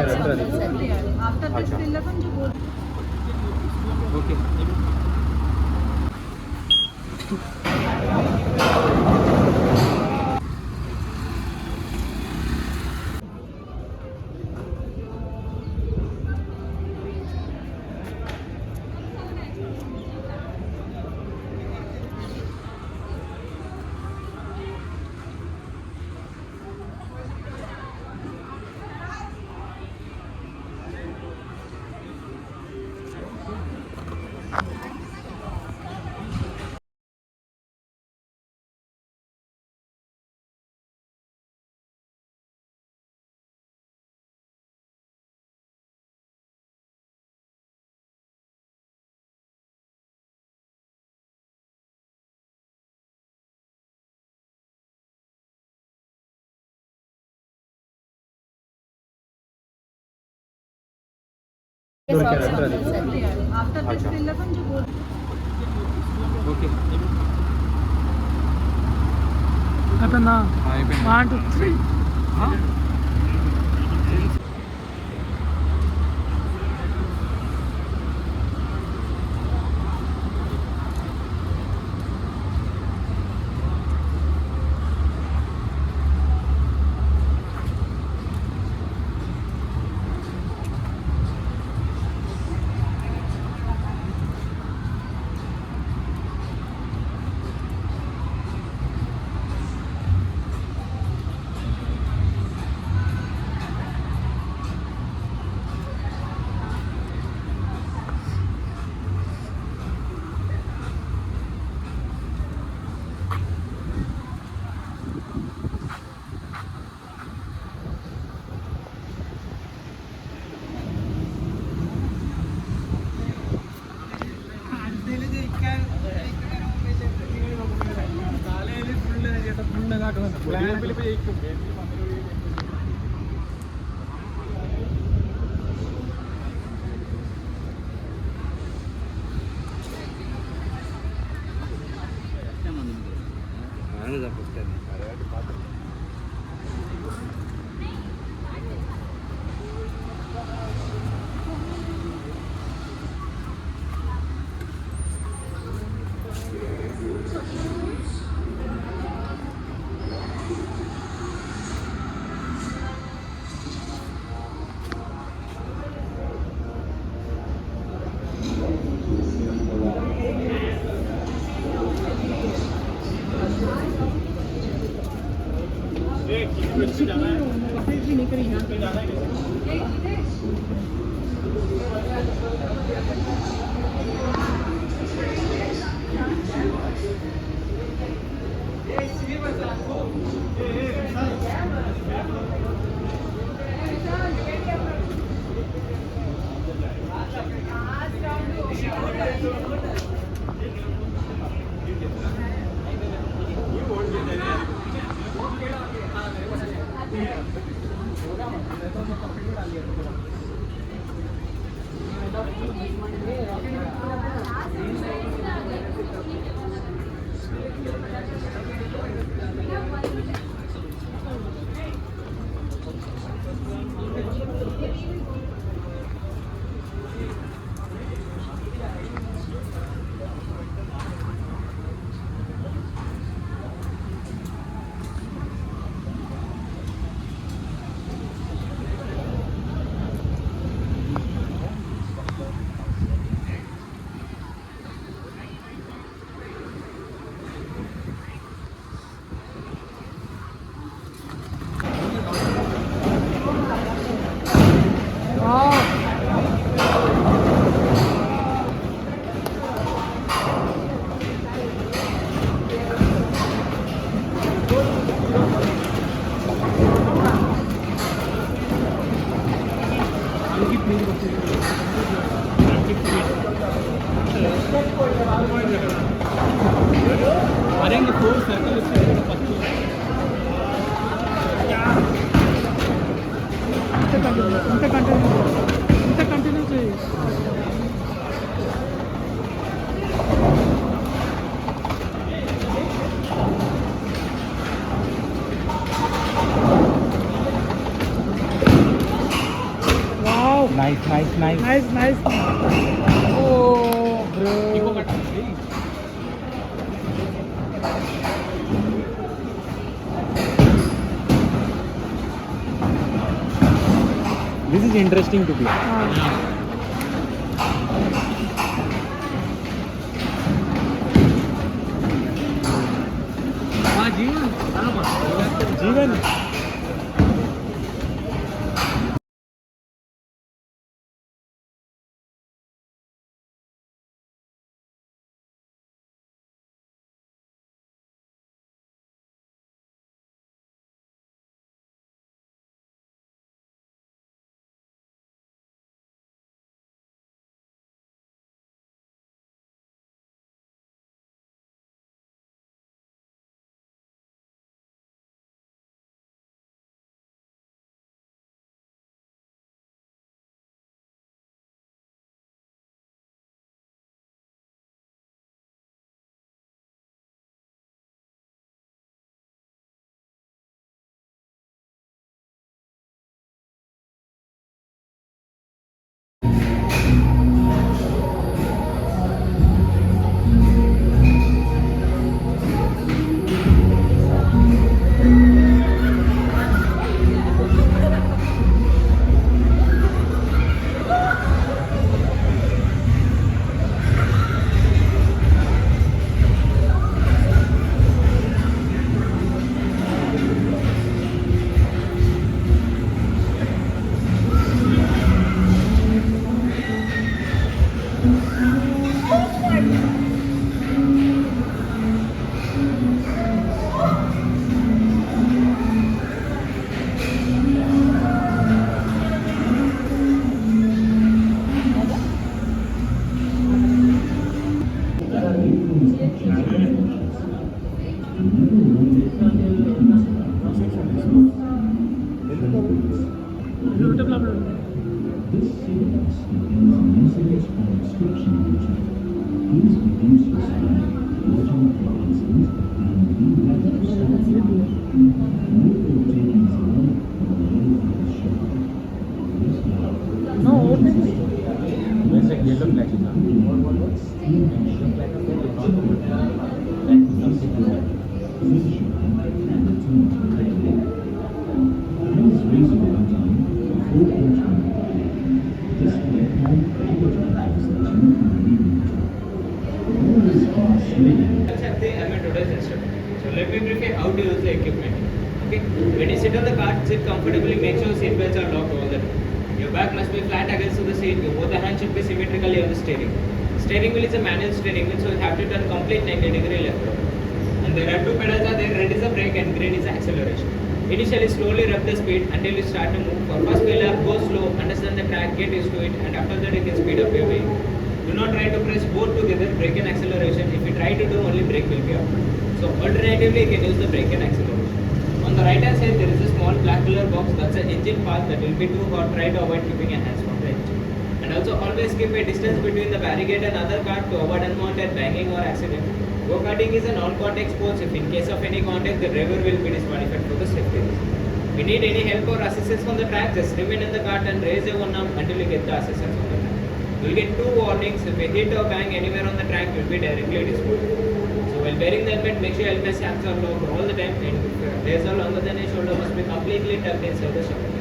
After this 11 जो बोल okay after this 11 जो बोल ओके అయిపోయిందా అయిపోయింది 1 2 3 ఇంత కంటిన్యూ చేయి Nice, nice, nice. Nice, nice. Oh, bro. This is interesting to be. जीवन Beautiful. This sequence contains messages or instructions. Please reduce your speed, watching frequencies, and be ready to start flying. Note your taking is long or low for the shot. This No, open. There's a yellow flag in there. position and return to takeoff. Please raise your right arm before entering the plane. Display all package items that you can read. Always fast sliding. I'm a today's instructor. So let me brief you how to use the equipment. Okay. When you sit on the cart, sit comfortably. Make sure seat belts are locked all the time. Your back must be flat against the seat. Your both the hands should be symmetrically on the steering. Steering wheel is a manual steering wheel, so you have to turn complete 90-degree left. And there are two pedals are there. Red is the brake and green is the acceleration. Initially, slowly rev the speed until you start to move. For first failure, go slow, understand the track, get used to it, and after that you can speed up your vehicle. Do not try to press both together, brake and acceleration. If you try to do, only brake will be up. So alternatively, you can use the brake and acceleration. On the right hand side, there is a small black color box. That's an engine path that will be too hot. Try to avoid keeping your hands from the engine. And also always keep a distance between the barricade and other car to avoid unwanted banging or accident. Go-karting is a non-contact sport. If in case of any contact, the driver will be disqualified for the safety reason. If you need any help or assistance from the track, just remain in the cart and raise your one arm until you get the assistance on the track. You will get two warnings. If you hit or bang anywhere on the track, you will be directly disqualified. So while wearing the helmet, make sure helmet straps are locked all the time. And if layers are longer than your shoulder, must be completely tucked inside the shoulder.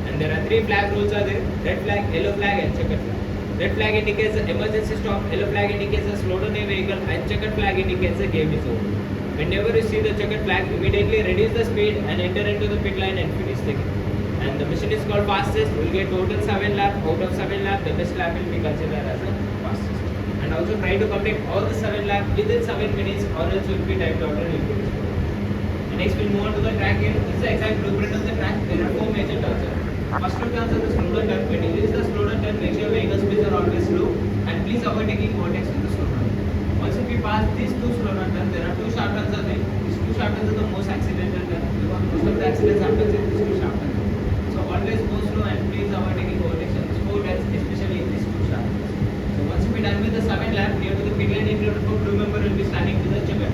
And there are three flag rules are there: red flag, yellow flag, and checkered flag. Red flag indicates the emergency stop, yellow flag indicates the slow down a vehicle, and checkered flag indicates the game is over. Whenever you see the checkered flag, immediately reduce the speed and enter into the pit line and finish the game. And the machine is called fastest. You will get total 7 laps. Out of 7 laps, the best lap will be considered as the fastest. And also try to complete all the 7 laps within 7 minutes, or else you will be timed out and will be disqualified. And next we'll move on to the track here. This is the exact blueprint of the track. There are 4 major turns. First two turns are the slow down turn. When you use the slow down turn, make sure vehicle speeds are always slow, and please avoid taking vortex in the slow down. Once if you pass these two slow down turns, there are 2 sharp turns are there. These 2 sharp turns are the most accidental turns because most of the accidents happens in these 2 sharp turns. So always go slow and please avoid taking vortex in the slow turns, especially in these 2 sharp turns. So once you be done with the 7 lap, near to the pit lane, in your crew member will be standing to the checkered.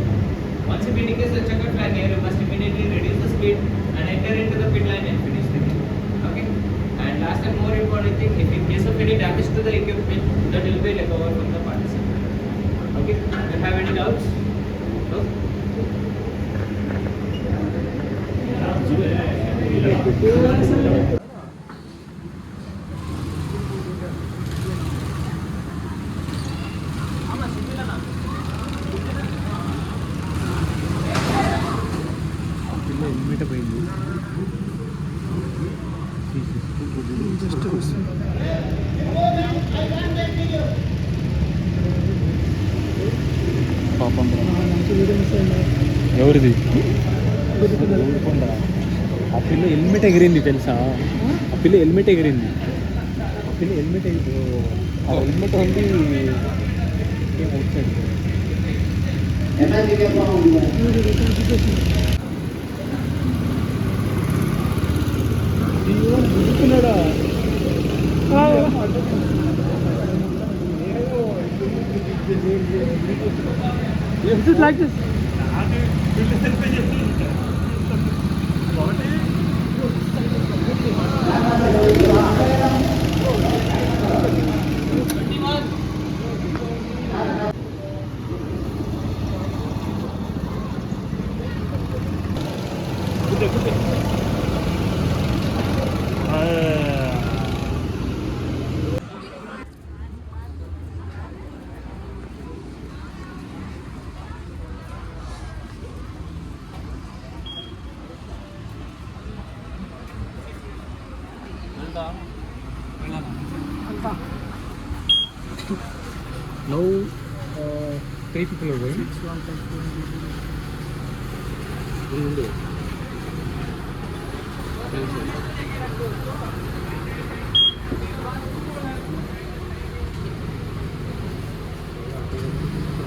Once it indicates the checkered flag here, you must immediately reduce the speed and enter into the pit line and finish the game. Okay? And last and more important thing, if in case of any damage to the equipment, that will be recovered from the participant. Okay, you have any doubts? No? Helmet పోయింది పాపం ఎవరిది ఊరుకుంటా ఆ పిల్ల helmet ఎగిరింది తెలుసా ఆ పిల్ల helmet ఎగిరింది ఆ పిల్ల హెల్మెట్ ఆ హెల్మెట్ ఉంది out side Is it like this? Now 3 people are going.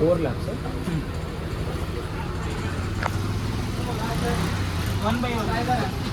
Overlap, sir. One by one.